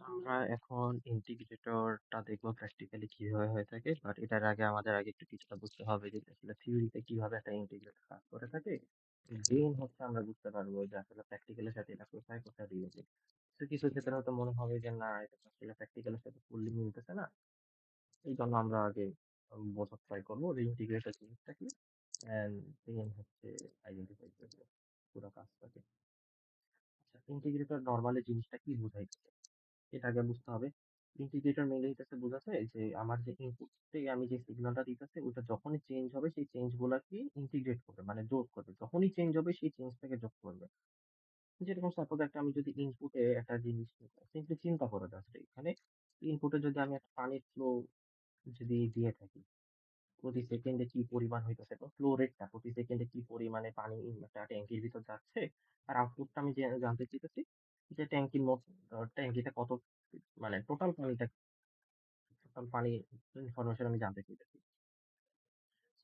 আমরা এখন ইন্টিগ্রেটরটা দেখবো প্র্যাকটিক্যালি কিভাবে হয়ে থাকে। বাট এটার আগে আমাদের আগে একটু কিছুটা বুঝতে হবে যে আসলে থিওরিতে কিভাবে একটা ইন্টিগ্রেটর কাজ করে থাকে। দেন হচ্ছে আমরা বুঝতে পারবো যে আসলে প্র্যাকটিক্যালের সাথে এটা কোথায় কোথায় রিলেটেড। তো কিছু ক্ষেত্রে হয়তো মনে হবে যে না, এটা তো আসলে প্র্যাকটিক্যালের সাথে ফুললি মিলতেছে না। এই জন্য আমরা আগে বোঝার ট্রাই করবো যে ইন্টিগ্রেটর জিনিসটা কি, অ্যান্ড দেন হচ্ছে আইডেন্টিফাই করবো পুরো কাজটাকে। আচ্ছা, ইন্টিগ্রেটর নর্মালি জিনিসটা কি বোঝাইছে এটা আগে বুঝতে হবে। ইন্টিগ্রেটর মেইনলি হইতেছে বোঝাচ্ছে যে আমার যে ইনপুট থেকে আমি যে সিগন্যালটা দিতেছি ওটা যখনই চেঞ্জ হবে সেই চেঞ্জ গুলাকে ইন্টিগ্রেট করবে, মানে যোগ করবে। যখনই চেঞ্জ হবে সেই চেঞ্জটাকে যোগ করবে। যেরকম সাপোজ একটা আমি যদি ইনপুটে একটা জিনিস সিম্পলি চিন্তা করে জাস্ট, এখানে ইনপুটে যদি আমি একটা পানির ফ্লো যদি দিয়ে থাকি, প্রতি সেকেন্ডে কি পরিমাণ হইতেছে, তো ফ্লো রেটটা প্রতি সেকেন্ডে কি পরিমাণে পানি একটা ট্যাঙ্কির ভিতর যাচ্ছে, আর আউটপুটটা আমি জানতে চাইতেছি যে ট্যাঙ্কির মোট ট্যাঙ্কিতে কত, মানে টোটাল পানি ইনফরমেশন আমি জানতে চাইতেছি।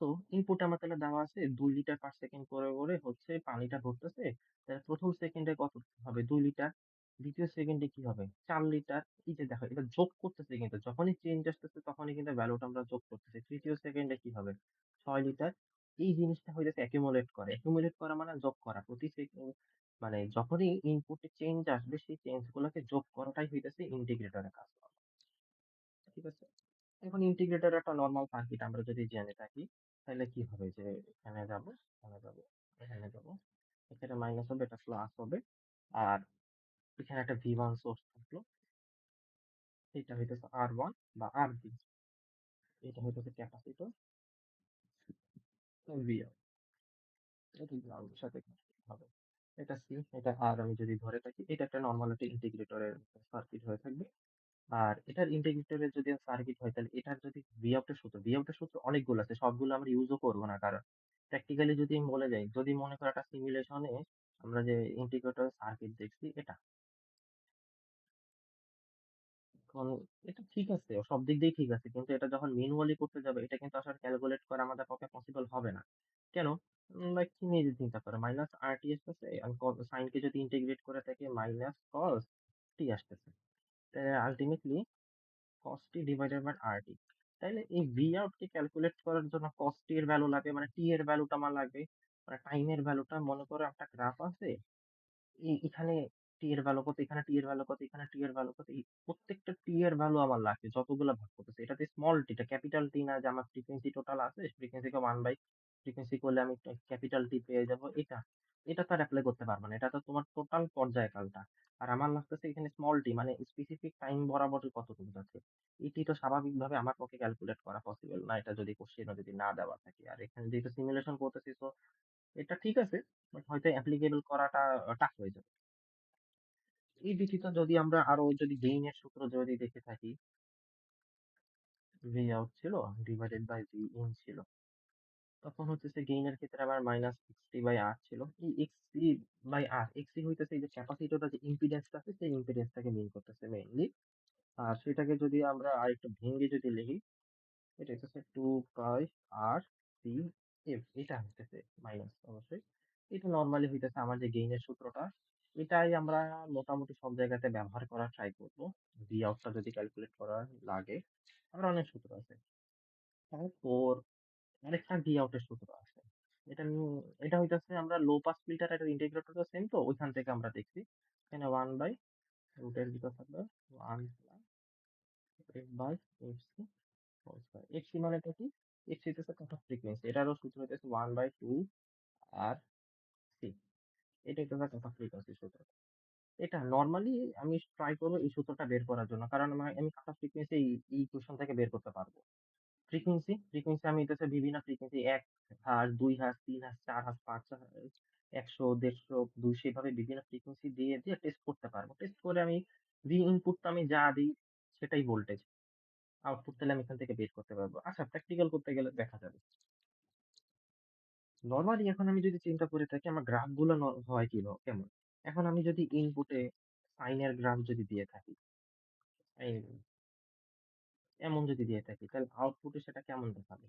সো ইনপুট আমার তাহলে দেওয়া আছে 2 লিটার পার সেকেন্ড করে করে হচ্ছে পানিটা ভরতেছে। তাহলে প্রথম সেকেন্ডে কত হবে? 2 লিটার। দ্বিতীয় সেকেন্ডে কি হবে? 4 লিটার। এই যে দেখো এটা যোগ করতেছে, কিন্তু যখনই চেঞ্জ আসতেছে তখনই কিন্তু ভ্যালুটা আমরা যোগ করতেছি। তৃতীয় সেকেন্ডে কি হবে? 6 লিটার। এই জিনিসটা হইতেছে অ্যাকুমুলেট করা। অ্যাকুমুলেট করা মানে যোগ করা। প্রতি সেকেন্ড মানে যখনই ইনপুটে চেঞ্জ আসবে সেই চেঞ্জ গুলোকে যোগ করাটাই হইতেছে ইন্টিগ্রেটরের কাজ করা। ঠিক আছে? এখন ইন্টিগ্রেটর একটা নরমাল সার্কিট আমরা যদি জেনে থাকি, তাহলে কি হবে যে এখানে যাব, এখানে যাব, এখানে যাব, এখানে মাইনাস হবে, এটা প্লাস হবে, আর এখানে একটা V1 সোর্স থাকলো, এটা হইতেছে R1 বা RB, এটা হইতেছে ক্যাপাসিটর VL, এটা গ্রাউন্ডের সাথে connected হবে। এটা C, এটা R আমি যদি ধরে থাকি, এটা একটা নরমাল একটা ইন্টিগ্রেটরের সার্কিট হয়ে থাকবে। আর এটার ইন্টিগ্রেটরের যদি সার্কিট হয় তাহলে এটার যদি ভি আউট এর সূত্র অনেকগুলো আছে, সবগুলো আমরা ইউজও করবো না, কারণ প্র্যাকটিক্যালি যদি আমি বলে যাই, যদি মনে করো একটা সিমুলেশনে আমরা যে ইন্টিগ্রেটর সার্কিট দেখছি এটা, এখন এটা ঠিক আছে, সব দিক দিয়ে ঠিক আছে, কিন্তু এটা যখন ম্যানুয়ালি করতে যাবে এটা কিন্তু আসলে ক্যালকুলেট করা আমাদের পক্ষে পসিবল হবে না। কেন? লাইক তুমি নিজে চিন্তা করো, মাইনাস আর টি আসতেছে, আমি সাইনকে যদি ইন্টিগ্রেট করে থাকি মাইনাস কস টি আসতেছে, ultimately cos t divided by RT। তাইলে এই V out কে ক্যালকুলেট করার জন্য cos t এর ভ্যালু লাগবে, মানে t এর ভ্যালুটা আমার লাগবে, মানে টাইমের ভ্যালুটা। মনে করো একটা গ্রাফ আছে, এখানে t এর ভ্যালু কত, এখানে t এর ভ্যালু কত, এখানে t এর ভ্যালু কত, এই প্রত্যেকটা t এর ভ্যালু আমার লাগবে যতগুলো ভাগ করতেছে। এটাতে স্মল টি, এটা ক্যাপিটাল টি না যে আমার ফ্রিকোয়েন্সি টোটাল আছে, ফ্রিকোয়েন্সিকে 1 বাই ফ্রিকোয়েন্সি করলে আমি ক্যাপিটাল টি পেয়ে যাব। এটা তো আর অ্যাপ্লাই করতে পারবে না, এটা তো তোমার টোটাল পর্যায়কালটা। আর আমার লাগতেছে এখানে স্মল টি, মানে স্পেসিফিক টাইম বরাবর কতটুকু যাচ্ছে। এটি তো স্বাভাবিকভাবে আমার পক্ষে ক্যালকুলেট করা পসিবল না, এটা যদি কোশ্চেনও যদি না দেওয়া থাকে। আর এখানে যেহেতু সিমুলেশন করতেছি, তো এটা ঠিক আছে, বাট হয়তো অ্যাপ্লিকেবল করাটা টাফ হয়ে যাবে। এই ব্যতীত যদি আমরা আরো যদি গেইনের সূত্র যদি দেখে থাকি, ভি আউট ছিল ডিভাইডেড বাই ভি ইন ছিল, তখন হচ্ছে গেইনের ক্ষেত্রে আবার মাইনাস এক্সটি বাই আর ছিল। এই এক্সটি বাই আর, এক্সটি হইতেছে এই যে ক্যাপাসিটরটা যে ইম্পিডেন্সটা আছে সেই ইম্পিডেন্সটাকে মিন করতেছে মেইনলি। আর সেটাকে যদি আমরা আরেকটু ভেঙে যদি লিখি, এটা হচ্ছে 2 পাই আর সি এফ, এটা হইতেছে মাইনাস অবশ্যই। এটা নর্মালি হইতেছে আমার যে গেইনের সূত্রটা, এটাই আমরা মোটামুটি সব জায়গাতে ব্যবহার করার ট্রাই করবো। ভি আউটটা যদি ক্যালকুলেট করার লাগে, আর অনেক সূত্র আছে। তারপর আরেকটা ভি আউটের সূত্র আছে, এটা হইতেছে আমরা লো পাস ফিল্টার এর ইন্টিগ্রেটর সেম, তো ওইখান থেকে আমরা দেখছি এখানে 1/√এর ভিতর থাকবে 1 F by F C whole square. F C মানেটা কি? এফ সি হচ্ছে কাট অফ ফ্রিকোয়েন্সি, এটারও সূত্র হইতেছে 1/2 আর সি, এটা হচ্ছে কাট অফ ফ্রিকোয়েন্সি সূত্র। এটা নরমালি আমি ট্রাই করবো এই সূত্রটা বের করার জন্য, কারণ আমি কাট অফ ফ্রিকোয়েন্সি এই কোশ্চেন থেকে বের করতে পারবো। ফ্রিকোয়েন্সি আমি হইতেছে বিভিন্ন frequency, 1 hertz, 2 hertz, 3 hertz, 4 hertz, 5 hertz, 100, 150, 200, এভাবে বিভিন্ন ফ্রিকোয়েন্সি দিয়ে দিয়ে টেস্ট করতে পারবো। টেস্ট করে আমি ভি ইনপুটটা আমি যা দিই সেটাই ভোল্টেজ, আউটপুট তাহলে আমি এখান থেকে বের করতে পারবো। আচ্ছা, প্র্যাকটিক্যাল করতে গেলে দেখা যাবে। নরমালি এখন আমি যদি চিন্তা করে থাকি আমার গ্রাফ গুলো হয় কি কেমন, এখন আমি যদি ইনপুটে সাইনের গ্রাফ যদি দিয়ে থাকি, এই এমন যদি দিয়ে থাকি, তাহলে আউটপুটে সেটা কেমন দেখাবে?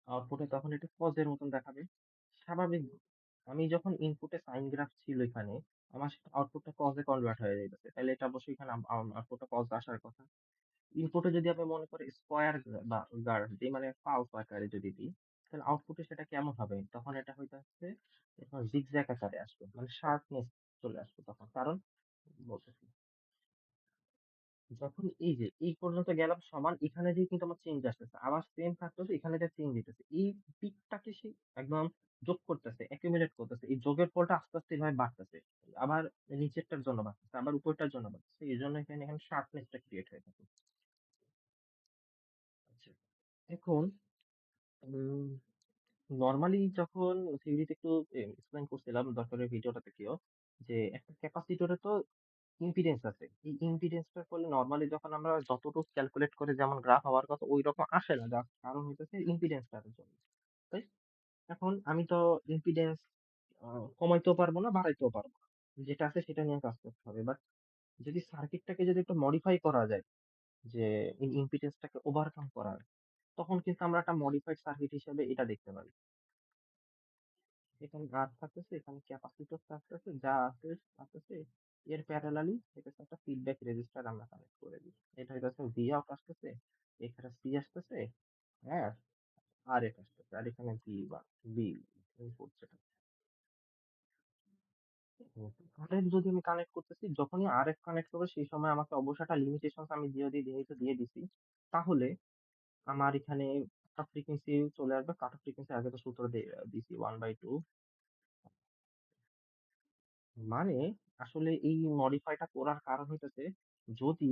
আউটপুটে তখন এটা ফজের মতন দেখাবে। স্বাভাবিক, আমি যখন ইনপুটে সাইন গ্রাফ ছিল এখানে, আমার আউটপুটটা কজে কনভার্ট হয়ে যাইতেছে। তাইলে এটা অবশ্যই এখানে আউটপুটটা কজ আসার কথা। ইনপুটে যদি আপনি মনে করেন স্কয়ার বা গার দিই মানে পালস আকারে যদি দিই, তাহলে আউটপুটে সেটা কেমন হবে? তখন এটা হইতাছে এখন জিগজ্যাগ আকারে আসবে। মানে শার্পনেস চলে আসবে তখন। কারণ বলতেছি, যখন এই যে এই পর্যন্ত গেলাম সমান এখানে যেয়ে কিন্তু আমার চেঞ্জ আসতেছে। আবার সেম থাকতেছে এখানে যা চেঞ্জ হইতেছে। এই পিকটাকে সে একদম যোগ করতেছে, accumulate করতেছে। এই যোগের ফলটা আস্তে, আস্তে এভাবে বাড়তেছে। আবার নিচেরটার জন্য বাড়তেছে, আবার উপরটার জন্য বাড়তেছে। এজন্য এখানে শার্পনেসটা ক্রিয়েট হয়ে থাকে। আচ্ছা। এখন উম নরমালি যখন থিওরিতে একটু এক্সপ্লেইন করছিলাম দরকারের ভিডিওটা থেকেও যে একটা ক্যাপাসিটরে তো ইম্পিডেন্স আছে। এই ইম্পিডেন্সটার ফলে নরমালি যখন আমরা যতটুকু ক্যালকুলেট করে যেমন গ্রাফ হওয়ার কথা ঐরকম আসে না। যার কারণ হইতেছে ইম্পিডেন্সটার জন্য। তাই? এখন আমি তো ইম্পিডেন্স আ কমাইতেও পারবো না, বাড়াইতেও পারবো না। যেটা আছে সেটা নিয়ে কাজ করতে হবে। বাট যদি সার্কিটটাকে যদি একটু মডিফাই করা যায় যে এই ইম্পিডেন্সটাকে ওভারকাম করার, তখন কিন্তু আমরা একটা মডিফাইড সার্কিট হিসেবে এটা দেখতে পারি। এখানে গার্ড থাকতেছে, এখানে ক্যাপাসিটর থাকতেছে, যা আছে থাকতেছে। এর প্যারালালি এটাতে একটা ফিডব্যাক রেজিস্টার আমরা কানেক্ট করে দিই। এটা হইতাছে ভি আউট আসতেছে, এখানে সি আসতেছে, হ্যাঁ, আর এফ আসতেছে, আর এখানে ভি বা বি ইনপুট যেটা। কারেন্ট যদি আমি কানেক্ট করতেছি, যখনই আর এফ কানেক্ট করবে সেই সময় আমাকে অবশ্যই একটা লিমিটেশন আমি যেহেতু দিয়ে দিছি, তাহলে আমার এখানে কাট ফ্রিকোয়েন্সি চলে আসবে। কাট ফ্রিকোয়েন্সি আগে তো সূত্র দিছি 1/2। মানে আসলে এই মডিফাইটা করার কারণ হইতেছে যদি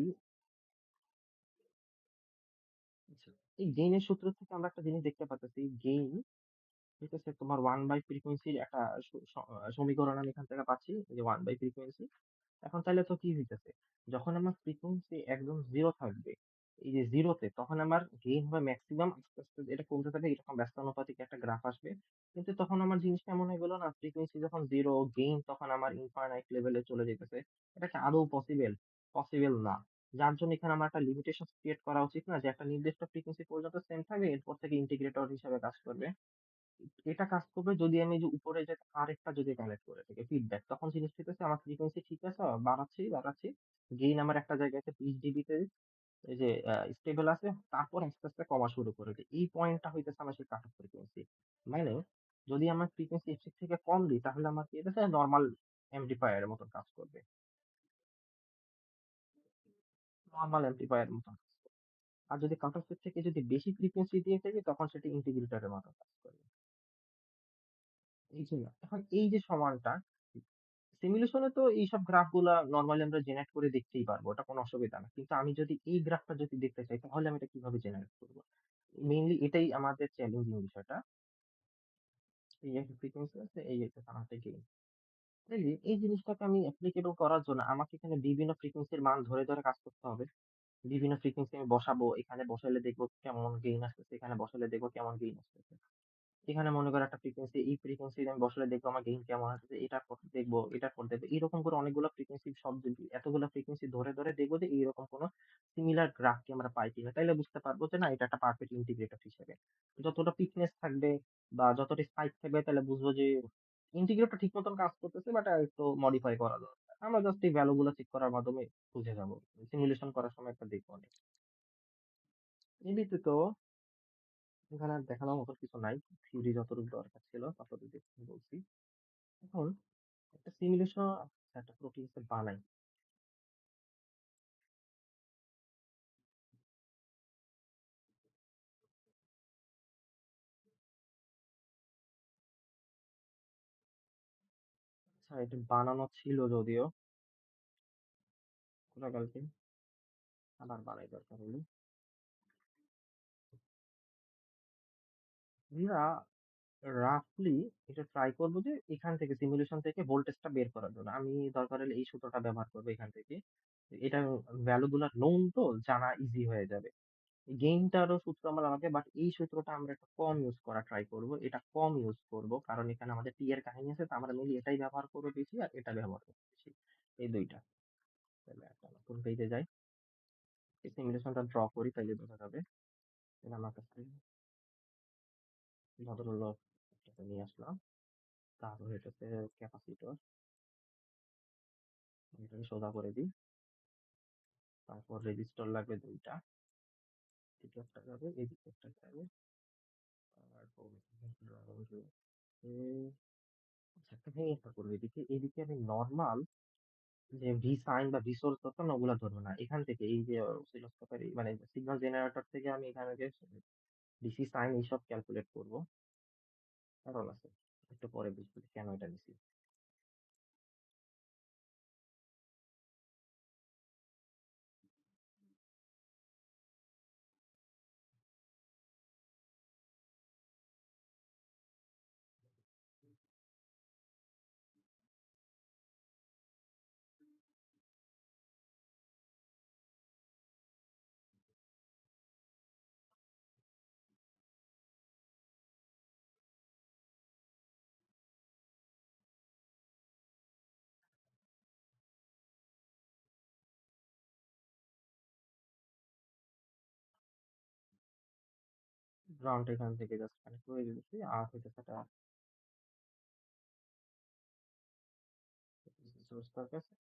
আচ্ছা, এই গেইনের সূত্র থেকে আমরা একটা জিনিস দেখতে পাচ্ছি গেইন হইতেছে তোমার ওয়ান বাই ফ্রিকোয়েন্সির একটা সমীকরণ আমি এখান থেকে পাচ্ছি যে ওয়ান বাই ফ্রিকোয়েন্সি। এখন তাহলে তো কি হইতেছে যখন আমার ফ্রিকোয়েন্সি একদম জিরো থাকবে এই যে জিরোতে তখন আমার গেইন হবে ম্যাক্সিমাম আস্তে আস্তে এটা কমতে থাকবে এরকম ব্যস্তানুপাতিক একটা গ্রাফ আসবে। কিন্তু তখন আমার জিনিসটা এমন হয়ে গেল না ফ্রিকোয়েন্সি যখন জিরো গেইন তখন আমার ইনফাইনাইট লেভেলে চলে যেতেছে। এটা কি আদৌ পসিবল? পসিবল না। যার জন্য এখানে আমার একটা লিমিটেশন ক্রিয়েট করা উচিত না যে একটা নির্দিষ্ট ফ্রিকোয়েন্সি পর্যন্ত সেম থাকবে এরপর থেকে ইন্টিগ্রেটর হিসেবে কাজ করবে। এটা কাজ করবে যদি আমি যে উপরে যে আরেকটা যদি কানেক্ট করে থাকি ফিডব্যাক তখন জিনিস হইতেছে আমার ফ্রিকোয়েন্সি ঠিক আছে বাড়াচ্ছি গেইন আমার একটা জায়গাতে 20 dB তে এই যে স্টেবল আছে তারপর আস্তে আস্তে কমা শুরু করে দিই এই পয়েন্টটা হইতেছে আমার সেই কাট অফ ফ্রিকোয়েন্সি। মানে যদি আমার ফ্রিকোয়েন্সি এর থেকে কম দিই তাহলে আমার কি হইতেছে নর্মাল এমপ্লিফায়ারের মতন কাজ করবে। নর্মাল এমপ্লিফায়ারের মতন কাজ করবে। আর যদি কাট অফ থেকে যদি বেশি ফ্রিকোয়েন্সি দিয়ে থাকি তখন সেটা ইন্টিগ্রেটরের মতো কাজ করবে। এই যে না এখন এই যে সমানটা সিমুলেশনে তো এইসব গ্রাফ গুলা নরমালি আমরা জেনারেট করে দেখতেই পারবো ওটা কোনো অসুবিধা না কিন্তু আমি যদি এই গ্রাফটা যদি দেখতে চাই তাহলে আমি এটা কিভাবে জেনারেট করবো? মেইনলি এটাই আমাদের চ্যালেঞ্জিং বিষয়টা। এই একটা ফ্রিকোয়েন্সি আছে এই একটা কানাতে গেইন এই জিনিসটাকে আমি অ্যাপ্লিকেবল করার জন্য আমাকে এখানে বিভিন্ন ফ্রিকোয়েন্সির মান ধরে ধরে কাজ করতে হবে। বিভিন্ন ফ্রিকোয়েন্সি আমি বসাবো এখানে বসাইলে দেখবো কেমন গেইন আসতেছে এখানে বসাইলে দেখবো কেমন গেইন আসতেছে। এখানে মনে করো একটা ফ্রিকোয়েন্সি এই ফ্রিকোয়েন্সি আমি বসালে দেখবো আমার গেইন কেমন আসছে এটার পর দেখবো এটার পর দেখবো এরকম করে অনেকগুলো ফ্রিকোয়েন্সি সব যদি এতগুলো ফ্রিকোয়েন্সি ধরে ধরে দেখবো যে এইরকম কোনো সিমিলার গ্রাফ কি আমরা পাই কিনা তাইলে বুঝতে পারবো যে না এটা একটা পারফেক্ট ইন্টিগ্রেটর হিসেবে যতটা পিকনেস থাকবে বা যতটা স্পাইক থাকবে তাহলে বুঝবো যে ইন্টিগ্রেটর ঠিক মতন কাজ করতেছে বাট একটু মডিফাই করা দরকার আমরা জাস্ট এই ভ্যালু গুলো চেক করার মাধ্যমে বুঝে যাবো সিমুলেশন করার সময় একটা দেখবো অনেক এই ব্যতীত এখানে আর দেখানোর মতো কিছু নাই থিওরি যতটুকু দরকার ছিল ততটুকু বলছি এখন একটা সিমুলেশন একটা প্রোটিনস বানাই। আচ্ছা এটা বানানো ছিল যদিও কোথাকালকে আবার বানাই দরকার হলে আমরা রাফলি এটা ট্রাই করবো যে এখান থেকে সিমুলেশন থেকে ভোল্টেজটা বের করার জন্য আমি দরকার হলে এই সূত্রটা ব্যবহার করবো এখান থেকে এটা ভ্যালু গুলা নোন তো জানা ইজি হয়ে যাবে গেইনটারও সূত্র আমার লাগে বাট এই সূত্রটা আমরা একটু কম ইউজ করা ট্রাই করব এটা কম ইউজ করব কারণ এখানে আমাদের টি এর কাহিনী আছে তো আমরা মেনলি এটাই ব্যবহার করবো বেশি আর এটা ব্যবহার করবো বেশি এই দুইটা তাহলে একটা নতুন পেজে যাই এই সিমুলেশনটা ড্র করি তাইলে বোঝা যাবে এটা আমার কাছে ভদ্রলোক একটাকে নিয়ে আসলাম তারপর এটাতে ক্যাপাসিটর এটাকে সোজা করে দিই। তারপর রেজিস্টার লাগবে 2টা, এদিকে একটা যাবে, এদিকে একটা যাবে। তারপর আচ্ছা, একটা জিনিস একটা করবো, এদিকে আমি নর্মাল যে ভি সাইন বা ভি সোর্স ধরতাম না, ওগুলা ধরবো না। এখান থেকে এই যে অসিলোস্কোপের মানে সিগন্যাল জেনারেটর থেকে আমি এখানে যে ডিসি সাইন এইসব ক্যালকুলেট করবো। কারণ আছে, একটু পরে বুঝবো যে কেন এটা নিছি। গ্রাউন্ড এখান থেকে জাস্ট কানেক্ট করে দিতেছি, আর হইতেছে একটা সোর্স তার কাছে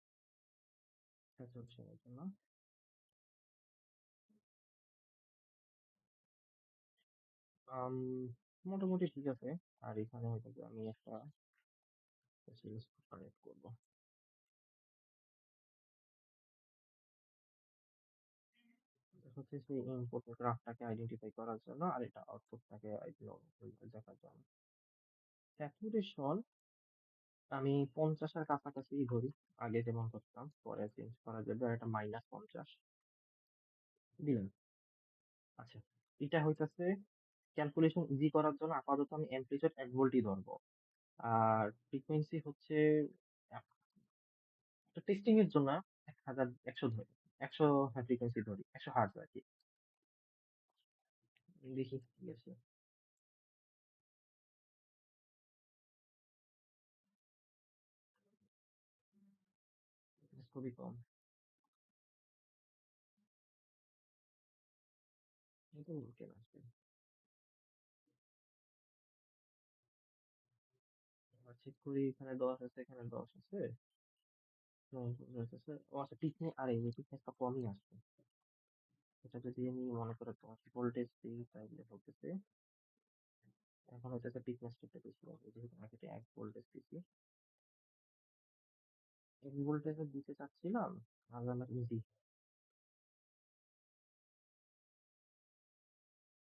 স্যাচুরেশনের জন্য। আম, মোটামুটি ঠিক আছে। আর এখানে হয়তো আমি একটা অসিলোস্কোপ কানেক্ট করবো। এটা হচ্ছে সেই ইনপুট গ্রাফটাকে আইডেন্টিফাই করার জন্য, আর এটা আউটপুটটাকে দেখার জন্য। স্যাচুরেশন আমি 50-এর কাছাকাছি ধরি, আগে যেমন করতাম, পরে চেঞ্জ করার জন্য এটা -50 দিলাম। আচ্ছা, এটা হইতাছে ক্যালকুলেশন ইজি করার জন্য আপাতত আমি অ্যাম্পলিটিউড 1 ভোল্টই ধরবো। আর ফ্রিকোয়েন্সি হচ্ছে টেস্টিং এর জন্য 1100 ধরি, 100, হ্যাঁ ফ্রিকোয়েন্সি ধরি 100 হার্টজ আর কি। দেখি ঠিক আছে, খুবই কম, কিন্তু কেন আসবে। চেক করি, এখানে 10 আছে, এখানে 10 আছে। ও আচ্ছা, পিকনে আরে এই পিকনেসটা কমই আসবে। এটা যদি আমি মনে করে 10 ভোল্টেজ দিই তাহলে বলতেছে এখন হচ্ছে পিকনেসটা একটু বেশি হবে, যেহেতু আগে 1 ভোল্টেজ দিছি। 1 ভোল্টেজে দিতে চাচ্ছিলাম, আর আমার ইজি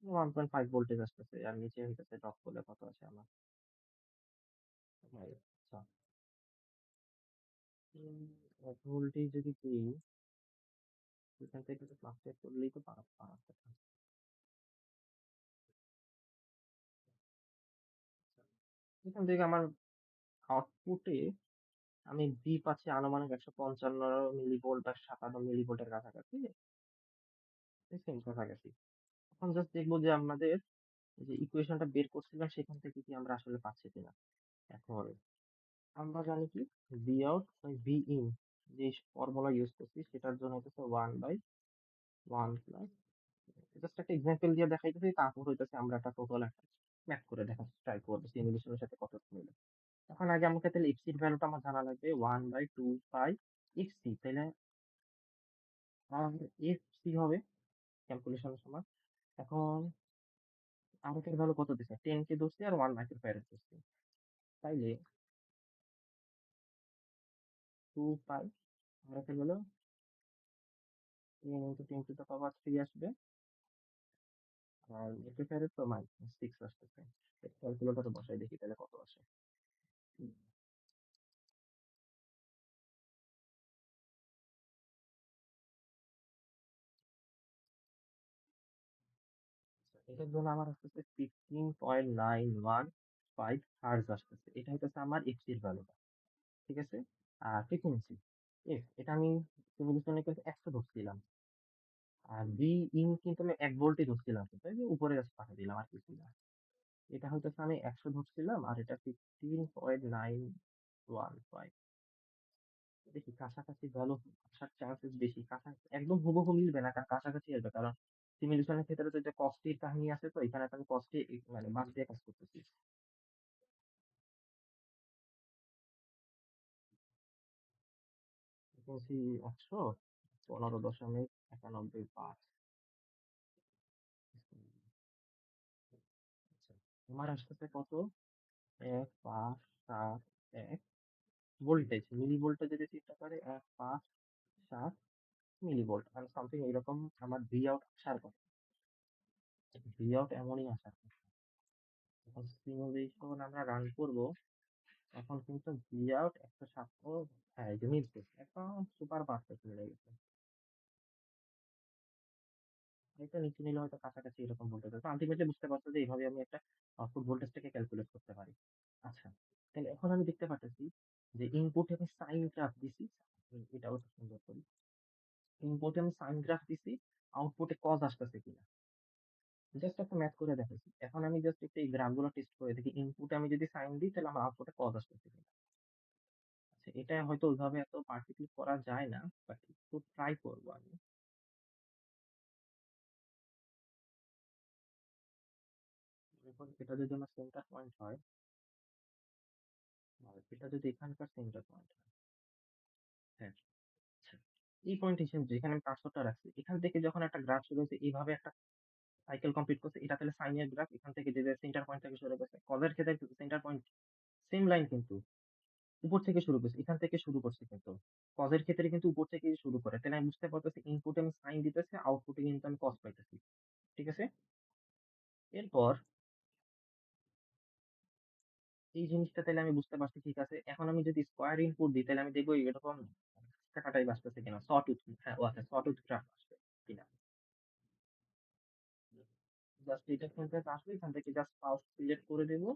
1.5 ভোল্টেজ আসতেছে, আর নিচে হইতেছে ড্রপ করলে কত আছে আমার। আচ্ছা, 1 ভোল্টেজ যদি দিই, এখান থেকে একটু ফ্লাকচুয়েট করলেই তো পারার কথা। এখান থেকে আমার আউটপুটে আমি বি পাচ্ছি আনুমানিক 155 মিলিভোল্ট বা 57 মিলিভোল্টের কাছাকাছি, সেম কাছাকাছি। এখন জাস্ট দেখবো যে আমাদের যে ইকুয়েশনটা বের করছিলাম সেখান থেকে কি আমরা আসলে পাচ্ছি কিনা। এখন আমরা জানি কি বি আউট বি ইন, যে ফর্মুলা ইউজ করছি সেটার জন্য হচ্ছে 1/1 প্লাস, জাস্ট একটা এক্সাম্পল দিয়ে দেখাইতেছি, তারপর হইতেছে আমরা একটা টোটাল একটা ম্যাথ করে দেখার ট্রাই করবো সিমুলেশনের সাথে কত মিলে। এখন আগে আমাকে তাহলে এফসির ভ্যালুটা আমার জানা লাগবে 1/2 পাই এফসি, তাহলে এফসি হবে ক্যালকুলেশনের সময়। এখন আর এর ভ্যালু কত দিছে, 10 কে ধরছি আর 1 মাইক্রোফ্যারাড ধরছি, তাইলে 2 পাই আর এর value 10 into 10 to the power 3 আসবে। আর মাইক্রোফ্যারাড তো -6 আসতেছে। ক্যালকুলেটরে বসাই দেখি তাহলে কত আসে। হুম, আচ্ছা, এটার জন্য আমার আসতেছে 15.915 হার্জ আসতেছে, এটা হইতেছে আমার এফসির ভ্যালুটা। ঠিক আছে, আর ফ্রিকোয়েন্সি এফ, এটা আমি সিমুলেশনে কিন্তু 100 ধরছিলাম, আর বি ইন কিন্তু আমি 1 ভোল্টই ধরছিলাম, তাই যে উপরে জাস্ট পাঠিয়ে দিলাম আর কিছু না। এটা হইতেছে আমি 100 ধরছিলাম, আর এটা 15.915। দেখি কাছাকাছি ভ্যালু আসার চান্সেস বেশি, কাছাকাছি একদম হুবহু মিলবে না, কারণ কাছাকাছি আসবে, কারণ সিমুলেশনের ক্ষেত্রে তো এটা কস্টির কাহিনী আছে, তো এখানে তো আমি কস্টে মানে বাদ দিয়ে কাজ করতেছি। ফ্রিকোয়েন্সি ১০০, ১৫.৯১৫। আচ্ছা, আমার আসতেছে কত? ১৫৭১ ভোল্টেজ, মিলি ভোল্টে যদি চিন্তা করে ১৫৭ মিলি ভোল্ট মানে সামথিং এরকম আমার ভি আউট আসার কথা। ভি আউট এমনই আসার কথা। যখন সিমুলেশন আমরা রান করব তখন কিন্তু ভি আউট ১০৭ ও হ্যাঁ, এই যে মিলছে। একদম সুপার পারফেক্ট মিলে গেছে। এটা নিচে নিলে হয়তো কাছাকাছি এরকম ভোল্টেজ আছে। আল্টিমেটলি বুঝতে পারছো যে এইভাবে আমি একটা আউটপুট ভোল্টেজটাকে ক্যালকুলেট করতে পারি। আচ্ছা, তাহলে এখন আমি দেখতে পারতেছি যে ইনপুটে আমি সাইন গ্রাফ দিছি। এটাও একটু সুন্দর করি। ইনপুটে আমি সাইন গ্রাফ দিছি, আউটপুটে কজ আসতেছে কিনা। জাস্ট একটা ম্যাথ করে দেখাইছি। এখন আমি জাস্ট একটু এই গ্রাফগুলো টেস্ট করে দেখি ইনপুটে আমি যদি সাইন দিই তাহলে আমার আউটপুটে কজ আসতেছে কিনা। আচ্ছা, এটা হয়তো ওইভাবে এত পারফেক্টলি করা যায় না, বাট একটু ট্রাই করবো আমি। এখন এটা যদি আমার সেন্টার পয়েন্ট হয়, আর এটা যদি এখানকার সেন্টার পয়েন্ট হয়, হ্যাঁ, আচ্ছা, এই পয়েন্ট হিসেবে যেখানে আমি কার্সরটা রাখছি এখান থেকে যখন একটা গ্রাফ শুরু হয়েছে এইভাবে একটা সাইকেল কমপ্লিট করছে, এটা তাহলে সাইনের গ্রাফ। এখান থেকে যে সেন্টার পয়েন্ট থেকে শুরু করছে, কজের ক্ষেত্রে সেন্টার পয়েন্ট সেম লাইন কিন্তু উপর থেকে শুরু করছে, এখান থেকে শুরু করছে কিন্তু কজের ক্ষেত্রে কিন্তু উপর থেকে শুরু করে। তাহলে আমি বুঝতে পারতেছি ইনপুটে আমি সাইন দিতেছি, আউটপুটে কিন্তু আমি কজ পাইতেছি। ঠিক আছে, এরপর এই জিনিসটা তাহলে আমি বুঝতে পারছি। ঠিক আছে, এখন আমি যদি স্কোয়ার ইনপুট দিই তাহলে আমি দেখবো এরকম কাটাই আসতেছে কিনা, সটুথ। হ্যাঁ, ও আচ্ছা, সটুথ গ্রাফ আসবে কিনা। জাস্ট এটা এখান থেকে আসবে, এখান থেকে জাস্ট পালস সিলেক্ট করে দেবো।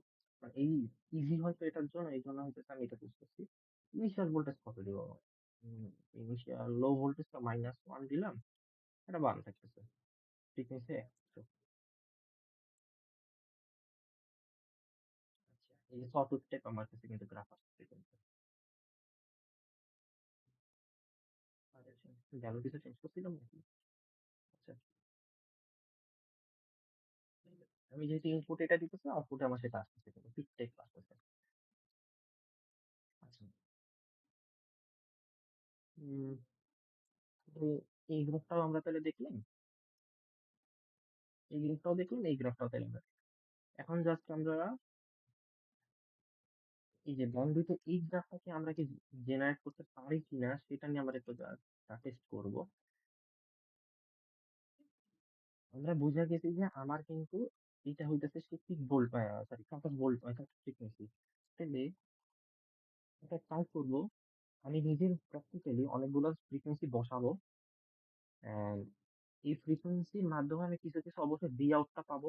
আর এই ইজি হয়তো এটার জন্য, এই জন্য হয়তো আমি এটা বুঝতেছি। ইনিশিয়াল ভোল্টেজ কত দিব? ইনিশিয়াল লো ভোল্টেজটা -1 দিলাম, এটা 1 থাকতেছে। ফ্রিকোয়েন্সি 100। আচ্ছা, এই যে সটুথ টাইপ আমার কাছে কিন্তু গ্রাফ আসছে কিন্তু। ভ্যালু কিছু চেঞ্জ করছিলাম নাকি? আচ্ছা, আমি যেহেতু ইনপুট এটা দিতেছি, আউটপুটে আমার সেটা আসতেছে কিন্তু পিক টাইপ আসতেছে। আচ্ছা, উম, তো এই গ্রাফটাও আমরা তাহলে দেখলাম, এই গ্রাফটাও দেখলাম, এই গ্রাফটাও তাহলে আমরা এখন জাস্ট আমরা এই যে বন্ডিত এই গ্রাফটাকে আমরা কি জেনারেট করতে পারি কিনা সেটা নিয়ে আমরা একটু টেস্ট করব। আমরা বুঝা গেছি যে আমার কিন্তু এটা হইতেছে সে পিক ভোল্ট, সরি কত ভোল্ট ফ্রিকোয়েন্সি। তাহলে এটা ট্রাই করব, আমি নিজের প্র্যাকটিক্যালি অনেকগুলো ফ্রিকোয়েন্সি বসাবো, and এই ফ্রিকোয়েন্সির মাধ্যমে আমি কিছু কিছু অবশ্যই ভি আউটটা পাবো।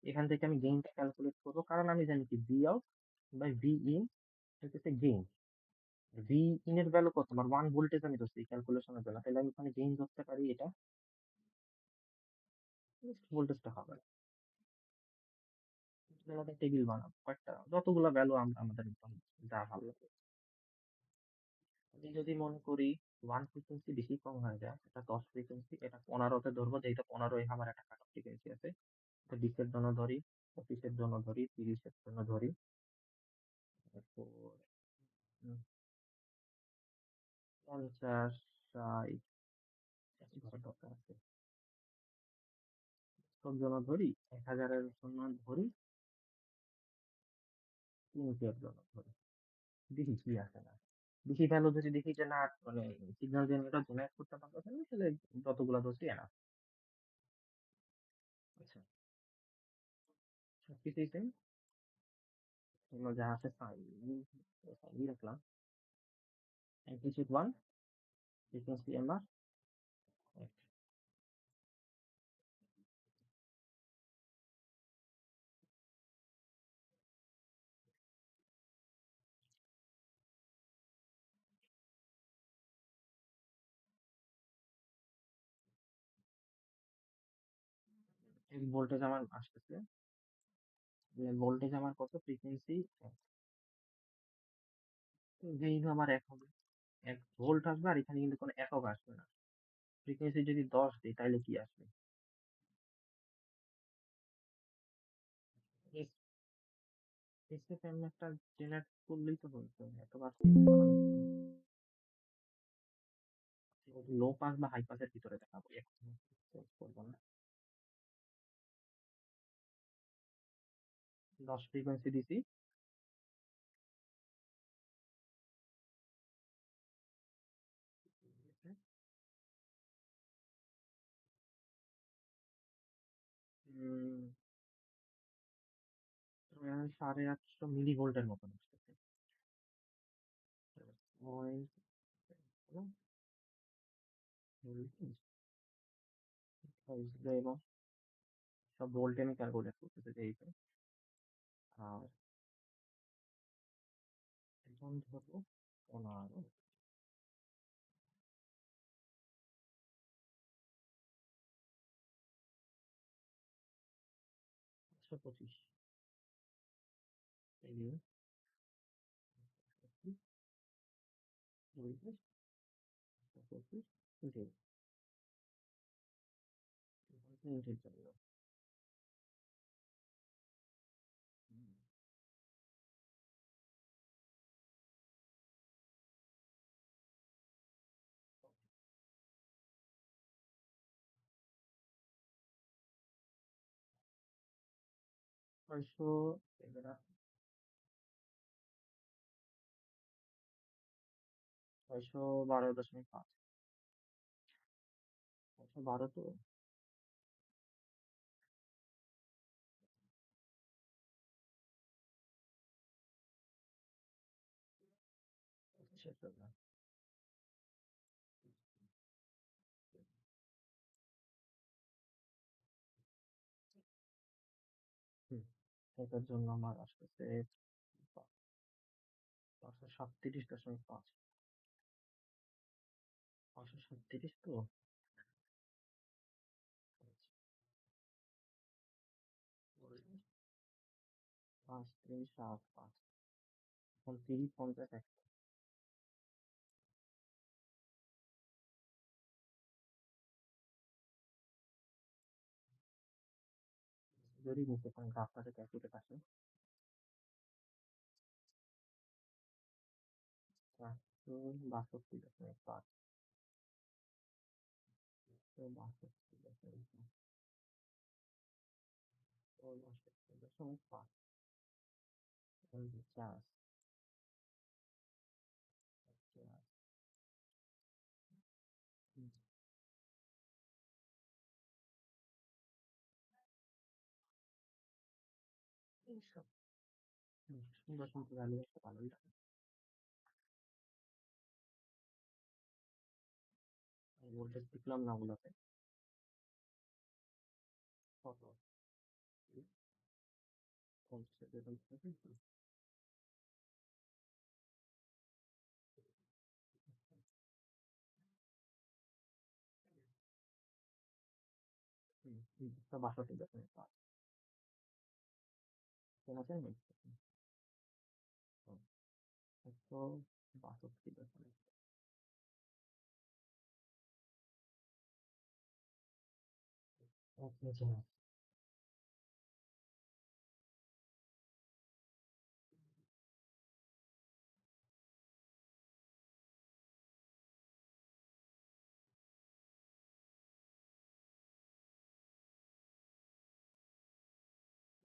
এখান থেকে আমি গেইনটা ক্যালকুলেট করবো, কারণ আমি জানি কি V out by V in হচ্ছে গেইন। ভি ইন এর ভ্যালু কত? আমার 1 ভোল্টেজ আমি ধরছি ক্যালকুলেশনের জন্য, তাহলে আমি ওখানে গেইন ধরতে পারি এটা ভোল্টেজটা হবে। আলাদা টেবিল বানাবো কয়েকটা, যতগুলো ভ্যালু আমরা আমাদের একদম যা ভালো লাগে। আমি যদি মনে করি 1 ফ্রিকোয়েন্সি বেশি কম হয়ে যায়, এটা 10 ফ্রিকোয়েন্সি, এটা 15 তে ধরবো, যেহেতু 15 আমার একটা কাট অফ ফ্রিকোয়েন্সি আছে। এটা 20 এর জন্য ধরি, 25 এর জন্য ধরি, 30 এর জন্য ধরি। তারপর উম, 50, 60 ঘর দরকার আছে। সব জন্য ধরি, 1000 এর জন্য ধরি, 300 এর জন্য ধরি। দেখি কি আসে না। বেশি ভ্যালু যদি দেখি যে না, মানে সিগন্যাল জেনারেটর জেনারেট করতে পারতেছে না, তাহলে যতগুলা ধরছি এনাফ। আচ্ছা, সবকিছুই সেম। তোমরা যা আছে সাইন রাখলাম। Amplitude 1, frequency MR. ভোল্টেজ আমার আসতেছে, ভোল্টেজ আমার কত? ফ্রিকোয়েন্সি গেইন আমার 1 হবে, 1 ভোল্ট আসবে, আর এখানে কিন্তু কোনো একক আসবে না। ফ্রিকোয়েন্সি যদি 10 দিই তাহলে কি আসবে? এসএফএম একটা জেনারেট করলেই তো হতো, এতবার চেঞ্জ করা লাগতো না। লো পাস বা হাই পাসের ভিতরে দেখাবো, এখন চেঞ্জ করবো না। 10 ফ্রিকোয়েন্সি দিছি। উম, 850 মিলিভোল্টের মতন আসতেছে। পয়েন্ট এবং সব ভোল্টে আমি ক্যালকুলেট করতেছি যে এইটা। আর এখন ধরো 15, 125, এই যে 25, 25, জি, মিনিটের জন্য। হুম, 600, এবার 612.5, 612 তো। সেটা না। হুম, এটার জন্য আমার আসতেছে 537.5, 537 তো। 5, 3, 7, 5, এখন 30, 50, 100। যদি নিতে পারেন গ্রাফটাতে ক্যালকুলেট আসে, 462.5, 462.5, 462.5, চার্জ, চার্জ, এইসব সুন্দর সুন্দর ভ্যালু একটা ভালোই লাগে। ভোল্টেজ দেখলাম না ওগুলোতে কত, 50, 62.5, কেনা যায় না? 162.5,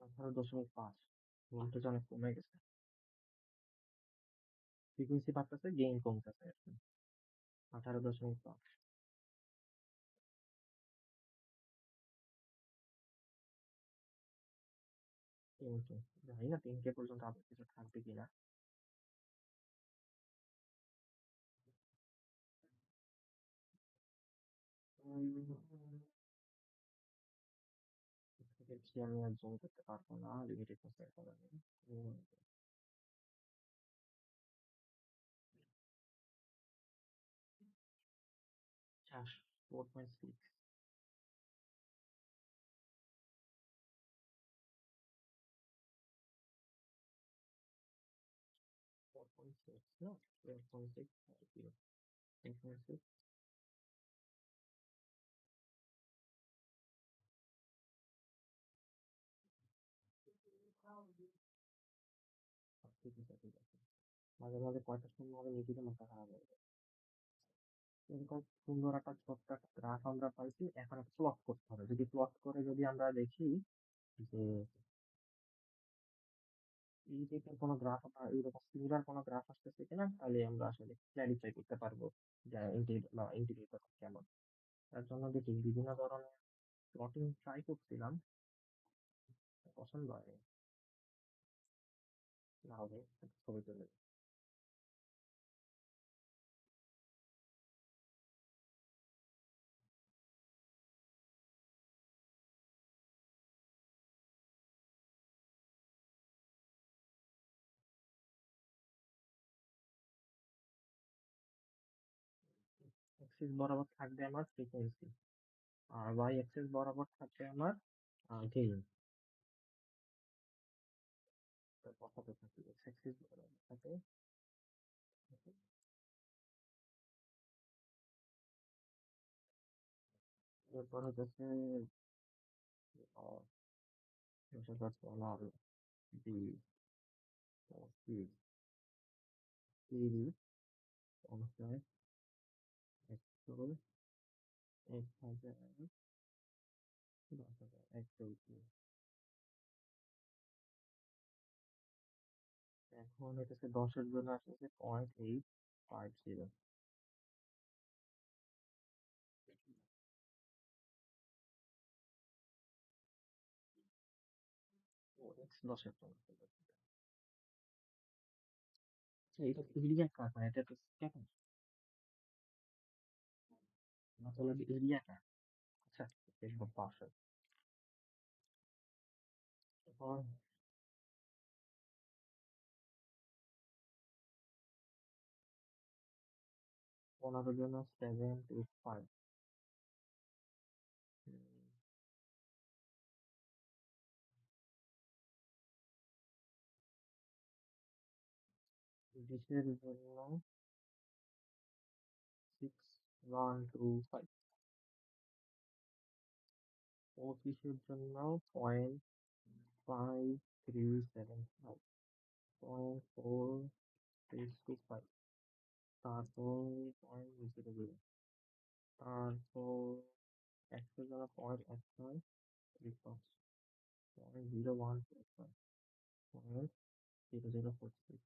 আচ্ছা, 18.5, ভোল্টেজ অনেক কমে গেছে। ফ্রিকুয়েন্সি বাড়তেছে, গেইন কমতেছে আর কি। 18.5, কিন্তু জানি না 10K পর্যন্ত আবার কিছু থাকবে কিনা। দেখছি আমি আর জুম করতে পারবো না, লিমিটেড সেট করা নেই। 4.6, 4.6 না, 12.6, 10.6, ঠিক আছে, ঠিক আছে। মাঝে মাঝে কয়টার সময় হবে নিজেরই মাথা খারাপ হয়ে যায়। এরকম সুন্দর একটা ছোট্ট একটা গ্রাফ আমরা পাইছি। এখন একটা প্লট করতে হবে। যদি প্লট করে যদি আমরা দেখি যে এই টাইপের কোনো গ্রাফ বা এইরকম সিমিলার কোনো গ্রাফ আসতেছে কিনা, তাহলে আমরা আসলে ক্লারিফাই করতে পারবো যে ইন্টিগ্রেটর কেমন। তার জন্য দেখি বিভিন্ন ধরনের প্লটিং ট্রাই করছিলাম, পছন্দ হয় না হবে ছবি তুলে। অ্যাক্সিস বরাবর থাকবে আমার ফ্রিকোয়েন্সি, আর ওয়াই অ্যাক্সিস বরাবর থাকবে আমার গেইন। বসাতে থাকি এক্স অ্যাক্সিস বরাবর থাকে। এরপর হচ্ছে ডলার বি সি তিরিশ 50 100 1000 10,000 1,000। এখন হচ্ছে 10-এর জন্য আসতেছে 0.850। ও এক্স 10-এর জন্য। আচ্ছা, এটা এরিয়া কাট না, এটা তো স্ক্যাটার, আসলে এরিয়া কাট। আচ্ছা, একদম পারফেক্ট। এখন 15 জন্য 725। 20-এর জন্য 6125। 25-এর জন্য 0.5375। 0.4625। তারপর 0.00। তারপর 100 জন্য 0.1935। 0.0145। 0.0046।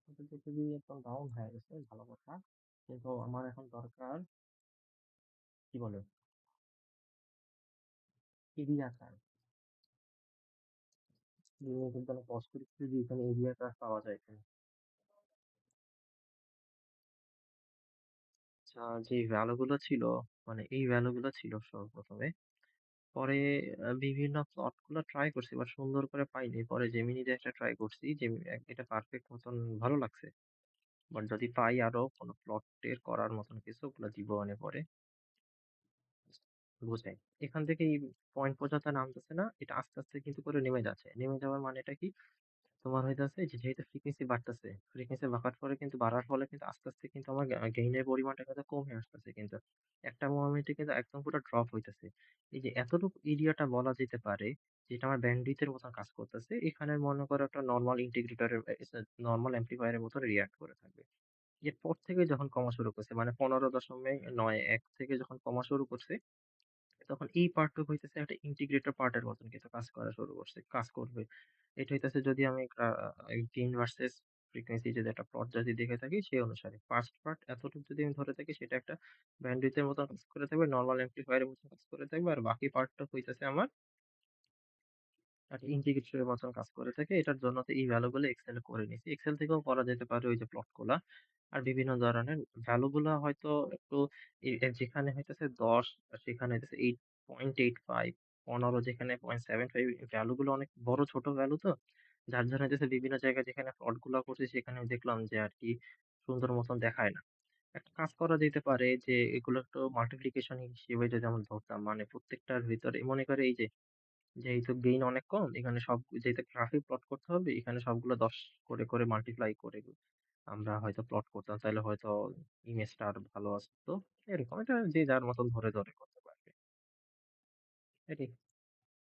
এটা তো খুবই একদম ডাউন হয়ে গেছে, ভালো কথা। কিন্তু আমার এখন দরকার কি বলে এরিয়া কার্ড। কিন্তু আমি পজ করে একটু যে এখানে এরিয়া কার্ড পাওয়া যায় কিনা। আচ্ছা, যে ভ্যালু গুলো ছিল, মানে এই ভ্যালু গুলো ছিল সর্বপ্রথমে। পরে বিভিন্ন প্লট গুলো ট্রাই করছি, বাট সুন্দর করে পাইনি। পরে জেমিনি দিয়ে একটা ট্রাই করছি, যে এটা পারফেক্ট মতন ভালো লাগছে। বাট যদি পাই আরো কোনো প্লটের করার মতন কিছু, ওগুলো দিব মানে পরে বুঝাই। এখান থেকে এই পয়েন্ট পর্যন্ত নামতেছে না, এটা আস্তে আস্তে কিন্তু করে নেমে যাচ্ছে। নেমে যাওয়ার মানেটা কি, তোমার হইতাছে যে যেহেতু ফ্রিকোয়েন্সি বাড়তেছে, ফ্রিকোয়েন্সি বাড়ার ফলে কিন্তু বাড়ার ফলে কিন্তু আস্তে আস্তে কিন্তু আমার গেইনের পরিমাণটা কিন্তু কমে আসতেছে কিন্তু। একটা মোমেন্টে কিন্তু একদম পুরো ড্রপ হইতেছে। এই যে এতটুকু এরিয়াটা বলা যেতে পারে যেটা আমার ব্যান্ডউইথের মতো কাজ করতেছে, এখানে মনে করো একটা নরমাল ইন্টিগ্রেটরের নরমাল অ্যাম্প্লিফায়ারের মতো রিয়াক্ট করে থাকবে। এরপর থেকে যখন কমা শুরু করছে, মানে 15.91 থেকে যখন কমা শুরু করছে, তখন এই পার্টটুকু হইতেছে একটা ইন্টিগ্রেটর পার্টের মতন কিন্তু কাজ করা শুরু করছে, কাজ করবে। এটা হইতেছে যদি আমি গেইন ভার্সেস ফ্রিকোয়েন্সি যদি একটা প্লট যদি দেখে থাকি, সেই অনুসারে ফার্স্ট পার্ট এতটুকু যদি আমি ধরে থাকি, সেটা একটা ব্যান্ডউইথের মতো কাজ করে থাকবে, নরমাল এমপ্লিফায়ারের মতো কাজ করে থাকবে। আর বাকি পার্টটা হইতেছে আমার একটা ইন্টিগ্রেটরের মতন কাজ করে থাকে। এটার জন্য তো এই ভ্যালু গুলো এক্সেল করে নিছি। এক্সেল থেকেও করা যেতে পারে ওই যে প্লট গুলা। আর বিভিন্ন ধরনের ভ্যালু গুলা হয়তো একটু যেখানে হইতেছে 10, আর সেখানে হইতেছে 8.85, 15 যেখানে 0.75, ভ্যালু গুলো অনেক বড় ছোট ভ্যালু তো। যার জন্য হইতেছে বিভিন্ন জায়গায় যেখানে প্লট গুলা করছি, সেখানে আমি দেখলাম যে আর কি সুন্দর মতন দেখায় না। একটা কাজ করা যেতে পারে যে এগুলো একটু মাল্টিপ্লিকেশন হিসেবে যদি আমরা ধরতাম, মানে প্রত্যেকটার ভিতরে মনে করে এই যে যেহেতু গেইন অনেক কম, এখানে সব যেহেতু গ্রাফিক প্লট করতে হবে, এখানে সবগুলো 10 করে করে মাল্টিপ্লাই করে আমরা হয়তো প্লট করতাম, তাহলে হয়তো ইমেজটা আরো ভালো আসতো। এরকম এটা যে যার মতন ধরে ধরে করতে পারবে। এটাই।